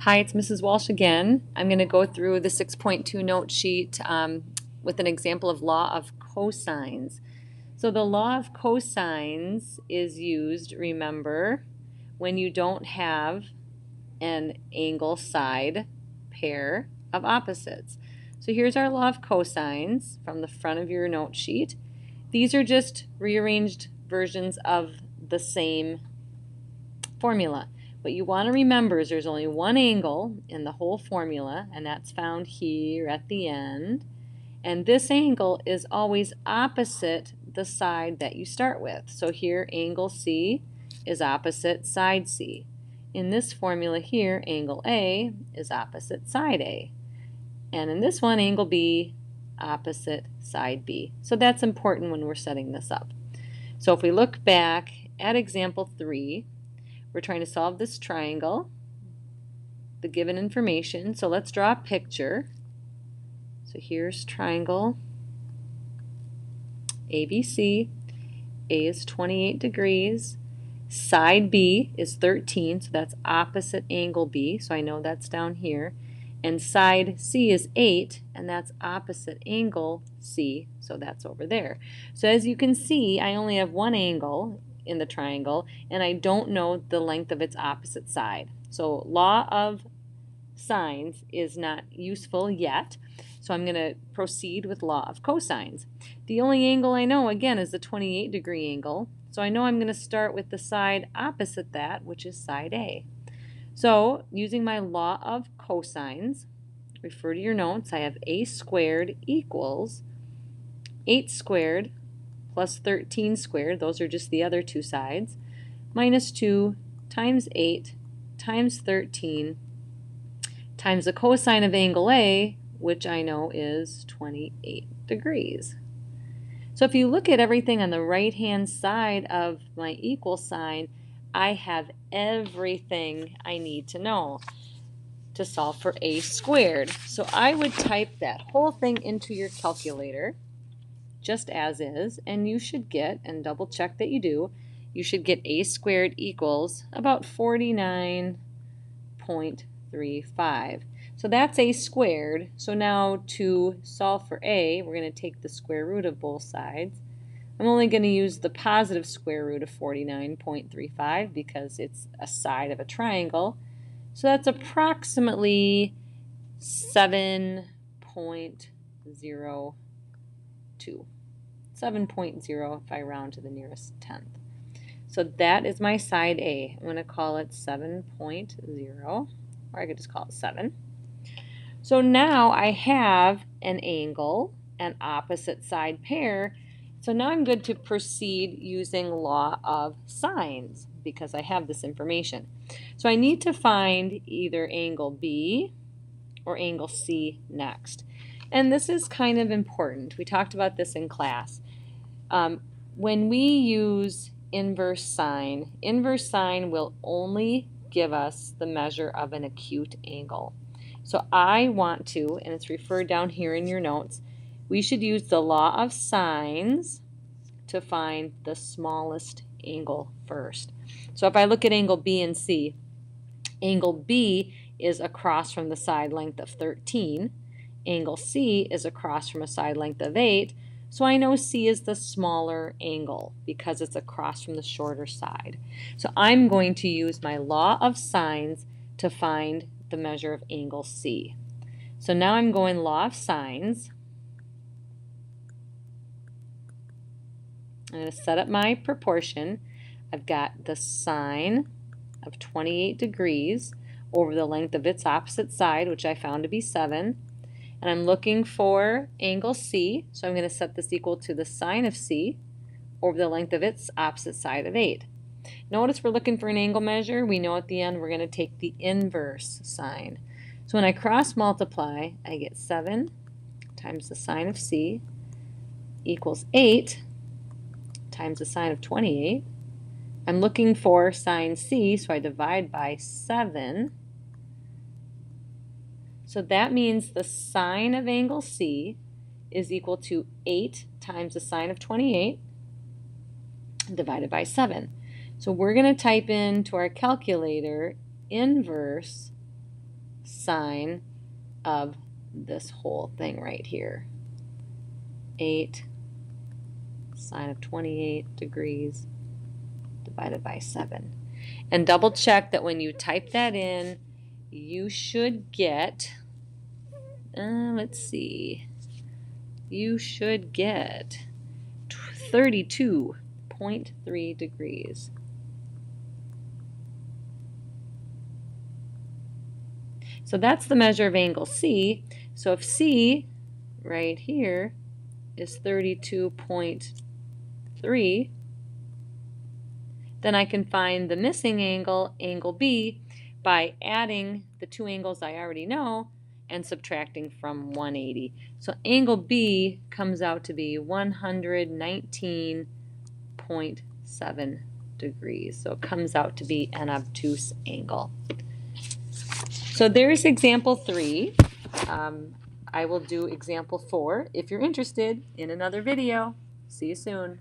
Hi, it's Mrs. Walsh again. I'm going to go through the 6.2 note sheet with an example of law of cosines. So the law of cosines is used, remember, when you don't have an angle side pair of opposites. So here's our law of cosines from the front of your note sheet. These are just rearranged versions of the same formula. What you want to remember is there's only one angle in the whole formula, and that's found here at the end. And this angle is always opposite the side that you start with. So here, angle C is opposite side C. In this formula here, angle A is opposite side A. And in this one, angle B, opposite side B. So that's important when we're setting this up. So if we look back at example 3, we're trying to solve this triangle, the given information. So let's draw a picture. So here's triangle ABC. A is 28 degrees. Side B is 13, so that's opposite angle B, so I know that's down here. And side C is 8, and that's opposite angle C, so that's over there. So as you can see, I only have one angle in the triangle, and I don't know the length of its opposite side. So law of sines is not useful yet, so I'm going to proceed with law of cosines. The only angle I know, again, is the 28 degree angle, so I know I'm going to start with the side opposite that, which is side A. So using my law of cosines, refer to your notes, I have A squared equals 8 squared plus 13 squared, those are just the other two sides, minus 2 times 8 times 13 times the cosine of angle A, which I know is 28 degrees. So if you look at everything on the right-hand side of my equal sign, I have everything I need to know to solve for A squared. So I would type that whole thing into your calculator, just as is, and you should get, and double check that you do, you should get A squared equals about 49.35. So that's A squared. So now to solve for A, we're going to take the square root of both sides. I'm only going to use the positive square root of 49.35 because it's a side of a triangle. So that's approximately 7.02. 7.0 if I round to the nearest tenth. So that is my side A. I'm going to call it 7.0, or I could just call it 7. So now I have an angle, an opposite side pair. So now I'm good to proceed using law of sines because I have this information. So I need to find either angle B or angle C next. And this is kind of important. We talked about this in class. When we use inverse sine will only give us the measure of an acute angle. So I want to, and it's referred down here in your notes, we should use the law of sines to find the smallest angle first. So if I look at angle B and C, angle B is across from the side length of 13. Angle C is across from a side length of 8. So I know C is the smaller angle because it's across from the shorter side. So I'm going to use my law of sines to find the measure of angle C. So now I'm going law of sines. I'm going to set up my proportion. I've got the sine of 28 degrees over the length of its opposite side, which I found to be 7. And I'm looking for angle C, so I'm going to set this equal to the sine of C over the length of its opposite side of 8. Notice we're looking for an angle measure. We know at the end we're going to take the inverse sine. So when I cross multiply, I get 7 times the sine of C equals 8 times the sine of 28. I'm looking for sine C, so I divide by 7. So that means the sine of angle C is equal to 8 times the sine of 28 divided by 7. So we're going to type into our calculator inverse sine of this whole thing right here. 8 sine of 28 degrees divided by 7. And double check that when you type that in, you should get, let's see, you should get 32.3 degrees. So that's the measure of angle C. So if C right here is 32.3, then I can find the missing angle, angle B, by adding the two angles I already know and subtracting from 180. So angle B comes out to be 119.7 degrees. So it comes out to be an obtuse angle. So there's example 3. I will do example 4 if you're interested in another video. See you soon.